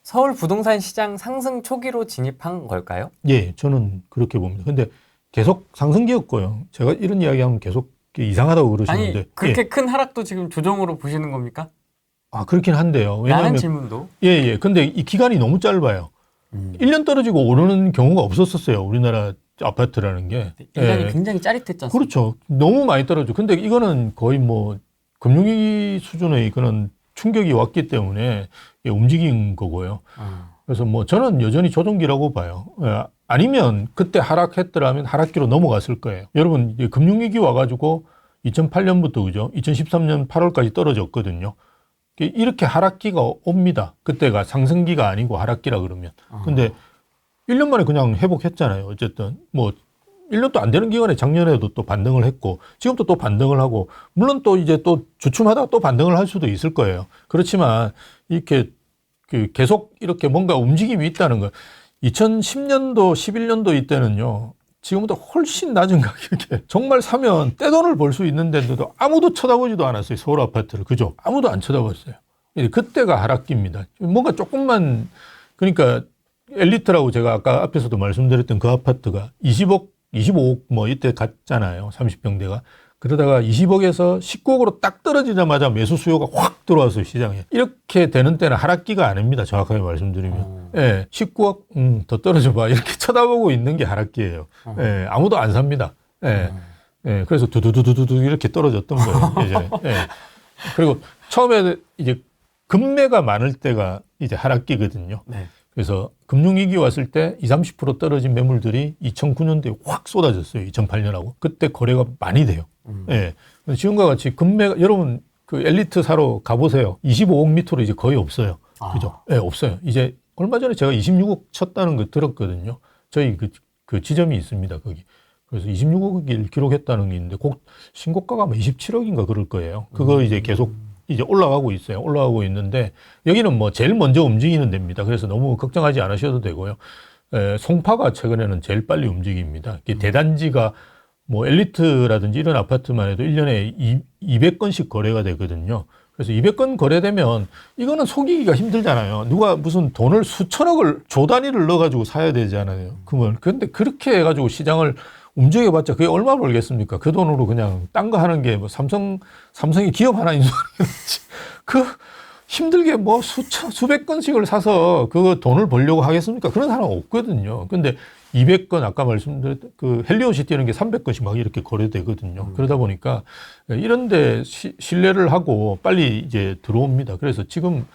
서울 부동산 시장 상승 초기로 진입한 걸까요? 예, 저는 그렇게 봅니다. 근데 계속 상승기였고요. 제가 이런 이야기하면 계속 이상하다고 그러시는데. 아니 그렇게 예. 큰 하락도 지금 조정으로 보시는 겁니까? 아, 그렇긴 한데요. 라는 왜냐하면 질문도. 예, 예. 근데 이 기간이 너무 짧아요. 1년 떨어지고 오르는 경우가 없었었어요. 우리나라 아파트라는 게. 1년이 예. 굉장히 짜릿했지 않습니까? 그렇죠. 너무 많이 떨어져. 근데 이거는 거의 뭐 금융위기 수준의 그런 충격이 왔기 때문에 움직인 거고요. 그래서 뭐 저는 여전히 조정기라고 봐요. 예. 아니면 그때 하락했더라면 하락기로 넘어갔을 거예요. 여러분, 금융위기 와가지고 2008년부터 그죠? 2013년 8월까지 떨어졌거든요. 이렇게 하락기가 옵니다. 그때가 상승기가 아니고 하락기라 그러면. 근데 1년 만에 그냥 회복했잖아요. 어쨌든 뭐 1년도 안 되는 기간에 작년에도 또 반등을 했고 지금도 또 반등을 하고 물론 또 이제 또 주춤하다가 또 반등을 할 수도 있을 거예요. 그렇지만 이렇게 계속 이렇게 뭔가 움직임이 있다는 거. 2010년도, 11년도 이때는요. 지금보다 훨씬 낮은 가격에 정말 사면 떼돈을 벌 수 있는 데도 아무도 쳐다보지도 않았어요. 서울 아파트를. 그죠? 아무도 안 쳐다봤어요. 그때가 하락기입니다. 뭔가 조금만 그러니까 엘리트라고 제가 아까 앞에서도 말씀드렸던 그 아파트가 20억, 25억 뭐 이때 갔잖아요. 30평대가. 그러다가 20억에서 19억으로 딱 떨어지자마자 매수 수요가 확 들어왔어요, 시장에. 이렇게 되는 때는 하락기가 아닙니다. 정확하게 말씀드리면. 예, 19억, 더 떨어져 봐. 이렇게 쳐다보고 있는 게 하락기예요. 예, 아무도 안 삽니다. 예, 예, 그래서 두두두두두 이렇게 떨어졌던 거예요, 예전에. 예. 그리고 처음에 이제 금매가 많을 때가 이제 하락기거든요. 네. 그래서 금융위기 왔을 때 20, 30% 떨어진 매물들이 2009년도에 확 쏟아졌어요. 2008년하고. 그때 거래가 많이 돼요. 예. 지금과 같이 금매가, 여러분 그 엘리트 사러 가보세요. 25억 밑으로 이제 거의 없어요. 그죠? 예, 없어요. 이제 얼마 전에 제가 26억 쳤다는 거 들었거든요. 저희 그 지점이 있습니다. 거기. 그래서 26억을 기록했다는 게 있는데 신고가가 아마 27억인가 그럴 거예요. 그거 이제 계속 이제 올라가고 있어요. 올라가고 있는데 여기는 뭐 제일 먼저 움직이는 데입니다. 그래서 너무 걱정하지 않으셔도 되고요. 송파가 최근에는 제일 빨리 움직입니다. 대단지가 뭐 엘리트라든지 이런 아파트만 해도 1년에 200건씩 거래가 되거든요. 그래서 200건 거래되면 이거는 속이기가 힘들잖아요. 누가 무슨 돈을 수천억을 조 단위를 넣어가지고 사야 되잖아요. 그런데 그렇게 해가지고 시장을 움직여봤자 그게 얼마 벌겠습니까? 그 돈으로 그냥 딴 거 하는 게 뭐 삼성이 기업 하나 인수하는지 그 힘들게 뭐 수백 건씩을 사서 그 돈을 벌려고 하겠습니까? 그런 사람 없거든요. 근데 200건 아까 말씀드렸던 그 헬리온시티 이런 게 300건씩 막 이렇게 거래되거든요. 그러다 보니까 이런데 신뢰를 하고 빨리 이제 들어옵니다. 그래서 지금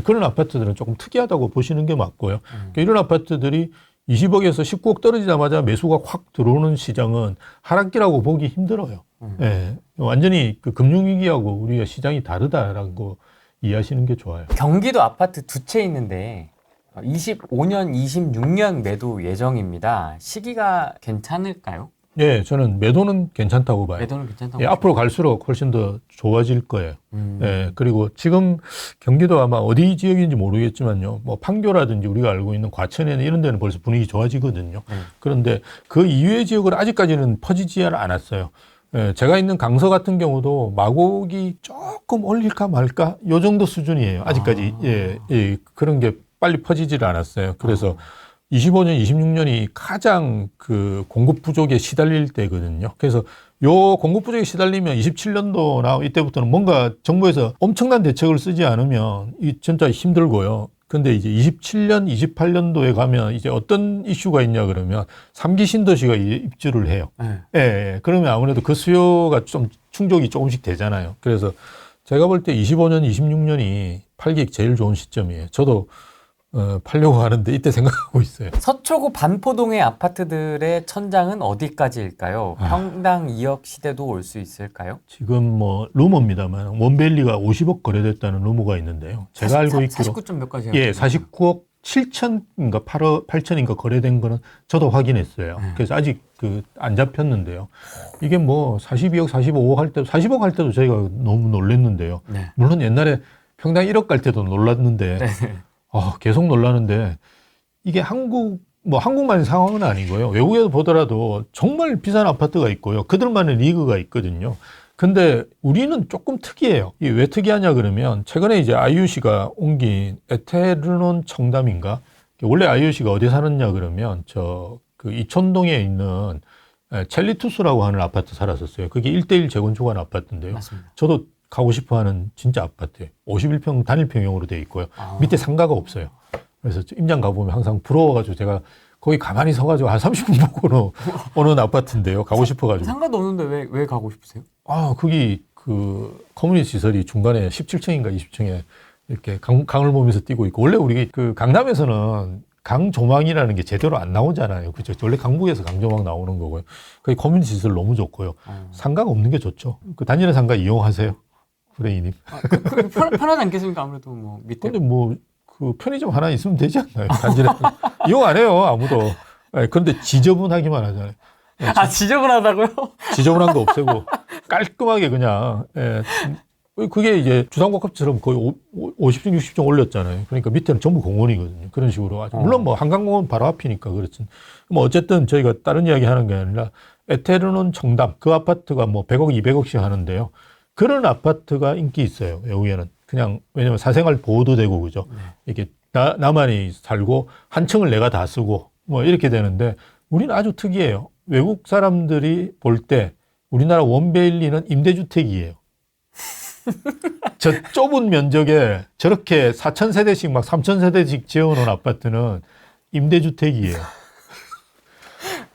그런 아파트들은 조금 특이하다고 보시는 게 맞고요. 이런 아파트들이 20억에서 19억 떨어지자마자 매수가 확 들어오는 시장은 하락기라고 보기 힘들어요. 예, 완전히 그 금융위기하고 우리가 시장이 다르다라는 거 이해하시는 게 좋아요. 경기도 아파트 두 채 있는데 25년, 26년 매도 예정입니다. 시기가 괜찮을까요? 예, 저는 매도는 괜찮다고 봐요. 매도는 괜찮다고 예, 앞으로 갈수록 훨씬 더 좋아질 거예요. 예, 그리고 지금 경기도 아마 어디 지역인지 모르겠지만요. 뭐 판교라든지 우리가 알고 있는 과천에는 이런 데는 벌써 분위기 좋아지거든요. 그런데 그 이외의 지역은 아직까지는 퍼지지 않았어요. 예, 제가 있는 강서 같은 경우도 마곡이 조금 올릴까 말까 요 정도 수준이에요. 아직까지. 예, 그런 게 빨리 퍼지지를 않았어요. 그래서 25년, 26년이 가장 그 공급 부족에 시달릴 때거든요. 그래서 요 공급 부족에 시달리면 27년도나 이때부터는 뭔가 정부에서 엄청난 대책을 쓰지 않으면 이 진짜 힘들고요. 근데 이제 27년, 28년도에 가면 이제 어떤 이슈가 있냐 그러면 3기 신도시가 입주를 해요. 예. 그러면 아무래도 그 수요가 좀 충족이 조금씩 되잖아요. 그래서 제가 볼 때 25년, 26년이 팔기 제일 좋은 시점이에요. 저도 팔려고 하는데 이때 생각하고 있어요. 서초구 반포동의 아파트들의 천장은 어디까지일까요? 평당 2억 시대도 올 수 있을까요? 지금 뭐 루머입니다만 원밸리가 50억 거래됐다는 루머가 있는데요. 제가 알고 있기로 49점 몇 가지. 예, 49억 7천인가 8억 8천인가 거래된 거는 저도 확인했어요. 그래서 아직 그 안 잡혔는데요. 이게 뭐 42억, 45억 할 때도 40억 할 때도 저희가 너무 놀랐는데요. 네. 물론 옛날에 평당 1억 갈 때도 놀랐는데 계속 놀라는데 이게 한국만의 상황은 아니고요. 외국에서 보더라도 정말 비싼 아파트가 있고요. 그들만의 리그가 있거든요. 근데 우리는 조금 특이해요. 이게 왜 특이하냐 그러면 최근에 이제 IUC가 옮긴 에테르논 청담인가? 원래 IUC가 어디 살았냐 그러면 그 이촌동에 있는 첼리투스라고 하는 아파트 살았었어요. 그게 1:1 재건축한 아파트인데요. 맞습니다. 저도 가고 싶어 하는 진짜 아파트예요. 51평 단일평형으로 되어 있고요. 밑에 상가가 없어요. 그래서 임장 가보면 항상 부러워가지고 제가 거기 가만히 서가지고 한 30분 보고 오는 아파트인데요. 가고 싶어가지고. 상가도 없는데 왜 가고 싶으세요? 거기 그 커뮤니티 시설이 중간에 17층인가 20층에 이렇게 강을 보면서 뛰고 있고, 원래 우리 그 강남에서는 강조망이라는 게 제대로 안 나오잖아요. 그죠? 원래 강북에서 강조망 나오는 거고요. 거기 커뮤니티 시설 너무 좋고요. 상가가 없는 게 좋죠. 그 단일화 상가 이용하세요. 후레이님. 편하지 않겠습니까? 아무래도 뭐 밑에. 근데 뭐 그 편의점 하나 있으면 되지 않나요? 단일화 이용 안 해요, 아무도. 그런데 지저분하기만 하잖아요. 지저분하다고요? 지저분한 거 없애고 깔끔하게 그냥. 그게 이제 주상복합처럼 거의 50층, 60층 올렸잖아요. 그러니까 밑에는 전부 공원이거든요. 그런 식으로. 물론 뭐 한강공원 바로 앞이니까 그렇지. 뭐 어쨌든 저희가 다른 이야기 하는 게 아니라 에테르논 청담, 그 아파트가 뭐 100억, 200억씩 하는데요. 그런 아파트가 인기 있어요, 외국에는. 그냥, 왜냐면 사생활 보호도 되고, 그죠? 이게 나만이 살고 한 층을 내가 다 쓰고 뭐 이렇게 되는데, 우리는 아주 특이해요. 외국 사람들이 볼 때 우리나라 원베일리는 임대주택이에요. 저 좁은 면적에 저렇게 4,000세대씩 막 3,000세대씩 지어놓은 아파트는 임대주택이에요.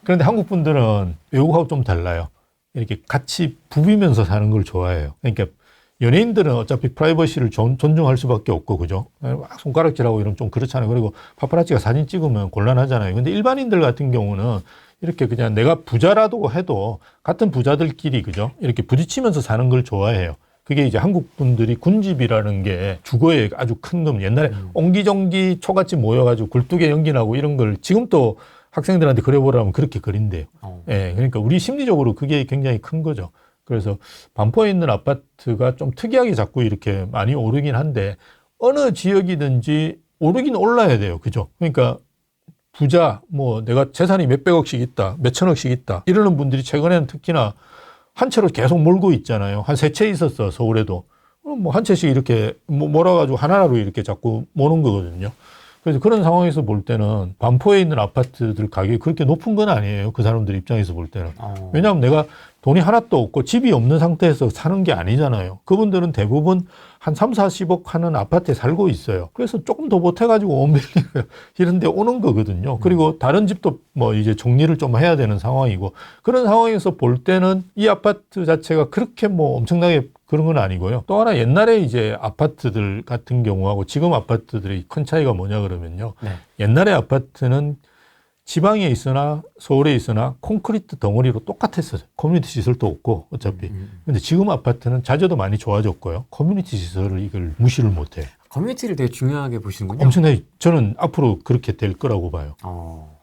그런데 한국 분들은 외국하고 좀 달라요. 이렇게 같이 부비면서 사는 걸 좋아해요. 그러니까 연예인들은 어차피 프라이버시를 존중할 수밖에 없고, 그죠? 막 손가락질하고 이러면 좀 그렇잖아요. 그리고 파파라치가 사진 찍으면 곤란하잖아요. 근데 일반인들 같은 경우는 이렇게 그냥 내가 부자라도 해도 같은 부자들끼리, 그죠? 이렇게 부딪히면서 사는 걸 좋아해요. 그게 이제 한국 분들이 군집이라는 게 주거에 아주 큰 금, 옛날에 옹기종기 초같이 모여가지고 굴뚝에 연기나고 이런 걸 지금 또 학생들한테 그려보라면 그렇게 그린대요. 예, 그러니까 우리 심리적으로 그게 굉장히 큰 거죠. 그래서 반포에 있는 아파트가 좀 특이하게 자꾸 이렇게 많이 오르긴 한데, 어느 지역이든지 오르긴 올라야 돼요. 그죠? 그러니까 부자, 뭐 내가 재산이 몇백억씩 있다, 몇천억씩 있다, 이러는 분들이 최근에는 특히나 한 채로 계속 몰고 있잖아요. 한 3채 있었어, 서울에도. 뭐 한 채씩 이렇게 몰아가지고 하나로 이렇게 자꾸 모는 거거든요. 그래서 그런 상황에서 볼 때는 반포에 있는 아파트들 가격이 그렇게 높은 건 아니에요. 그 사람들 입장에서 볼 때는. 왜냐하면 내가 돈이 하나도 없고 집이 없는 상태에서 사는 게 아니잖아요. 그분들은 대부분 한 3, 40억 하는 아파트에 살고 있어요. 그래서 조금 더 보태가지고 원벨리 이런 데 오는 거거든요. 그리고 다른 집도 뭐 이제 정리를 좀 해야 되는 상황이고, 그런 상황에서 볼 때는 이 아파트 자체가 그렇게 뭐 엄청나게 그런 건 아니고요. 또 하나, 옛날에 이제 아파트들 같은 경우하고 지금 아파트들이 큰 차이가 뭐냐 그러면요. 옛날에 아파트는 지방에 있으나 서울에 있으나 콘크리트 덩어리로 똑같았어요. 커뮤니티 시설도 없고 어차피. 근데 지금 아파트는 자재도 많이 좋아졌고요. 커뮤니티 시설을 이걸 무시를 못해요. 커뮤니티를 되게 중요하게 보시는군요. 엄청나게, 저는 앞으로 그렇게 될 거라고 봐요.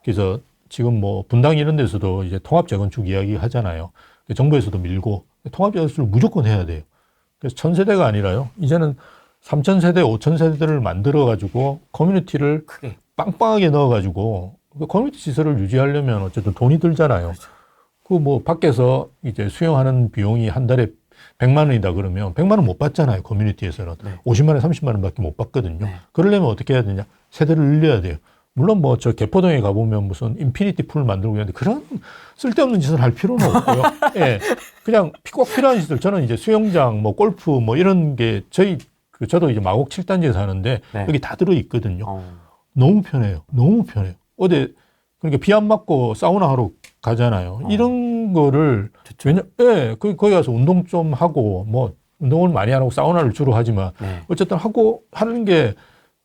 그래서 지금 뭐 분당 이런 데서도 이제 통합 재건축 이야기 하잖아요. 정부에서도 밀고 통합 재건축을 무조건 해야 돼요. 그래서 1,000세대가 아니라요. 이제는 3,000세대, 5,000세대를 만들어가지고 커뮤니티를 크게 빵빵하게 넣어가지고, 커뮤니티 시설을 유지하려면 어쨌든 돈이 들잖아요. 그 뭐 밖에서 이제 수용하는 비용이 한 달에 100만 원이다 그러면 100만 원 못 받잖아요. 커뮤니티에서는. 50만 원, 30만 원밖에 못 받거든요. 그러려면 어떻게 해야 되냐? 세대를 늘려야 돼요. 물론 뭐 저 개포동에 가보면 무슨 인피니티 풀 만들고 있는데 그런 쓸데없는 짓을 할 필요는 없고요. 예. 그냥 꼭 필요한 시설. 저는 이제 수영장, 뭐 골프 뭐 이런 게 저도 이제 마곡 7단지에 사는데 여기 다 들어 있거든요. 너무 편해요. 너무 편해요. 그러니까 비 안 맞고 사우나 하러 가잖아요. 이런 거를, 거기 가서 운동 좀 하고, 뭐, 운동을 많이 안 하고 사우나를 주로 하지만, 어쨌든 하고 하는 게,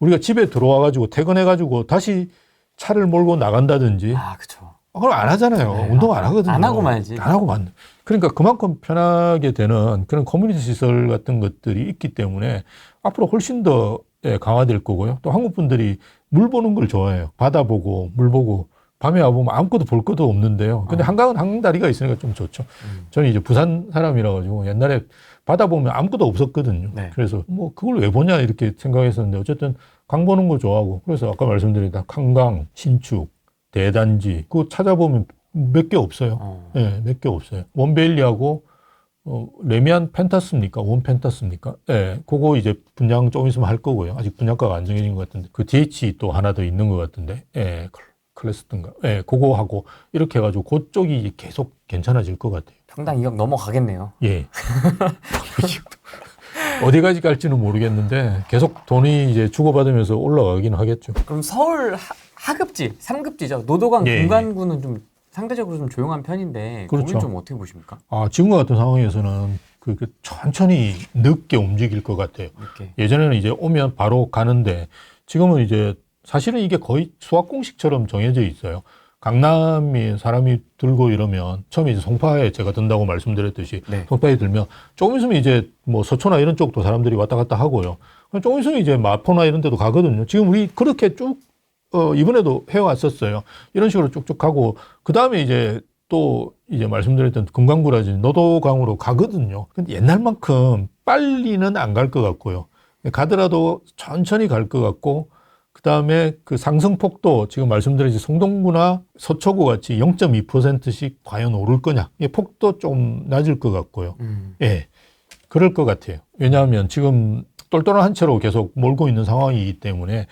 우리가 집에 들어와가지고 퇴근해가지고 다시 차를 몰고 나간다든지. 그쵸. 그걸 안 하잖아요. 운동 안 하거든요. 안 하고 말지. 안 하고 만. 그러니까 그만큼 편하게 되는 그런 커뮤니티 시설 같은 것들이 있기 때문에 앞으로 훨씬 더 강화될 거고요. 또 한국 분들이 물 보는 걸 좋아해요. 바다 보고, 물 보고. 밤에 와보면 아무것도 볼 것도 없는데요. 근데 한강은 한강다리가 있으니까 좀 좋죠. 저는 이제 부산 사람이라 가지고 옛날에 바다 보면 아무것도 없었거든요. 그래서 뭐 그걸 왜 보냐 이렇게 생각했었는데, 어쨌든 강 보는 거 좋아하고, 그래서 아까 말씀드린 한강, 신축, 대단지 그거 찾아보면 몇 개 없어요. 몇 개 없어요. 원베일리하고 레미안 펜타스입니까? 원 펜타스입니까? 예, 그거 이제 분양 조금 있으면 할 거고요. 아직 분양가가 안 정해진 것 같은데. 그 DH 또 하나 더 있는 것 같은데. 예, 클래스든가. 예, 그거 하고 이렇게 해가지고 그쪽이 계속 괜찮아질 것 같아요. 평당 2억 넘어가겠네요. 예. 어디까지 갈지는 모르겠는데 계속 돈이 이제 주고받으면서 올라가긴 하겠죠. 그럼 서울 하급지, 3급지죠. 노도강 예, 분간구는 좀 상대적으로 좀 조용한 편인데 그렇죠. 거긴 좀 어떻게 보십니까? 지금과 같은 상황에서는 그 천천히 늦게 움직일 것 같아요. 이렇게. 예전에는 이제 오면 바로 가는데 지금은 이제 사실은 이게 거의 수학 공식처럼 정해져 있어요. 강남에 사람이 들고 이러면 처음에 이제 송파에 제가 든다고 말씀드렸듯이 네. 송파에 들면 조금 있으면 이제 뭐 서초나 이런 쪽도 사람들이 왔다 갔다 하고요. 조금 있으면 이제 마포나 이런 데도 가거든요. 지금 우리 그렇게 쭉 이번에도 해왔었어요. 이런 식으로 쭉쭉 가고 그 다음에 이제 또 이제 말씀드렸던 금강구라든지 노도강으로 가거든요. 근데 옛날만큼 빨리는 안 갈 것 같고요. 가더라도 천천히 갈 것 같고 그 다음에 그 상승폭도 지금 말씀드린 성동구나 서초구 같이 0.2%씩 과연 오를 거냐. 이 폭도 좀 낮을 것 같고요. 예. 그럴 것 같아요. 왜냐하면 지금 똘똘한 한 채로 계속 몰고 있는 상황이기 때문에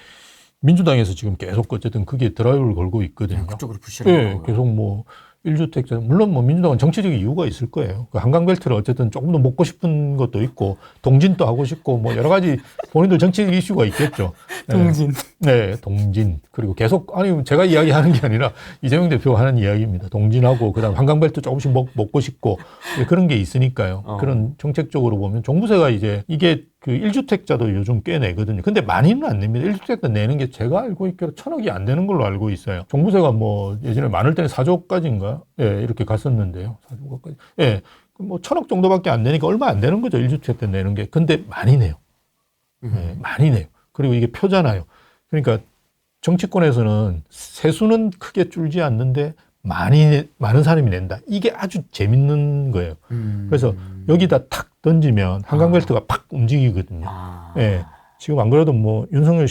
민주당에서 지금 계속 어쨌든 그게 드라이브를 걸고 있거든요. 그쪽으로 부시를 예, 하고요. 계속 뭐 1주택자 물론 뭐 민주당은 정치적인 이유가 있을 거예요. 그 한강벨트를 어쨌든 조금 더 먹고 싶은 것도 있고 동진도 하고 싶고 뭐 여러 가지 본인들 정치적 이슈가 있겠죠. 동진. 네, 동진. 그리고 계속 아니 제가 이야기하는 게 아니라 이재명 대표가 하는 이야기입니다. 동진하고 그다음 한강벨트 조금씩 먹고 싶고 그런 게 있으니까요. 그런 정책적으로 보면 종부세가 이제 이게 그 1주택자도 요즘 꽤 내거든요. 근데 많이는 안 냅니다. 1주택자 내는 게 제가 알고 있기로 1,000억이 안 되는 걸로 알고 있어요. 종부세가 뭐 예전에 많을 때는 4조까지인가? 예, 이렇게 갔었는데요. 4조까지. 예. 뭐 1,000억 정도밖에 안 되니까 얼마 안 되는 거죠. 1주택자 내는 게. 근데 많이 내요. 예, 많이 내요. 그리고 이게 표잖아요. 그러니까 정치권에서는 세수는 크게 줄지 않는데 많은 사람이 낸다. 이게 아주 재밌는 거예요. 그래서 여기다 탁 던지면 한강벨트가 팍 움직이거든요. 예. 지금 안 그래도 뭐 윤석열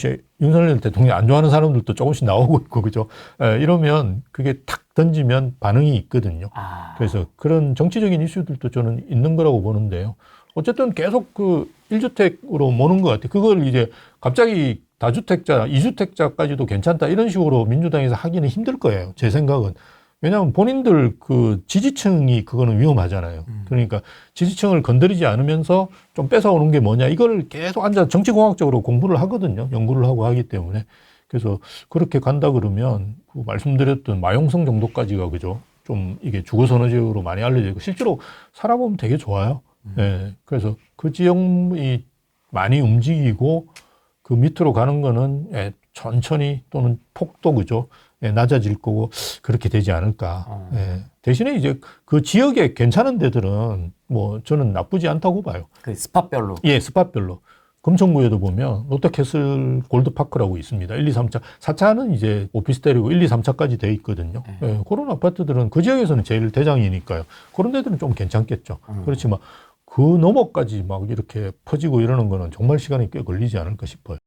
대통령 안 좋아하는 사람들도 조금씩 나오고 있고, 그죠? 예, 이러면 그게 탁 던지면 반응이 있거든요. 그래서 그런 정치적인 이슈들도 저는 있는 거라고 보는데요. 어쨌든 계속 그 1주택으로 모는 것 같아요. 그걸 이제 갑자기 다주택자, 2주택자까지도 괜찮다 이런 식으로 민주당에서 하기는 힘들 거예요. 제 생각은. 왜냐하면 본인들 그 지지층이 그거는 위험하잖아요. 그러니까 지지층을 건드리지 않으면서 좀 뺏어오는 게 뭐냐. 이걸 계속 앉아 정치공학적으로 공부를 하거든요. 연구를 하고 하기 때문에. 그래서 그렇게 간다 그러면 그 말씀드렸던 마용성 정도까지가 그죠. 좀 이게 주거선호지역으로 많이 알려져 있고 실제로 살아보면 되게 좋아요. 예. 그래서 그 지역이 많이 움직이고 그 밑으로 가는 거는 예, 천천히 또는 폭도 그죠. 예, 낮아질 거고 그렇게 되지 않을까. 예. 대신에 이제 그 지역에 괜찮은 데들은 뭐 저는 나쁘지 않다고 봐요. 그 스팟별로. 예, 스팟별로. 금천구에도 보면 롯데캐슬 골드파크라고 있습니다. 1, 2, 3차. 4차는 이제 오피스텔이고 1, 2, 3차까지 돼 있거든요. 예, 그런 아파트들은 그 지역에서는 제일 대장이니까요. 그런 데들은 좀 괜찮겠죠. 그렇지만 그 너머까지 막 이렇게 퍼지고 이러는 거는 정말 시간이 꽤 걸리지 않을까 싶어요.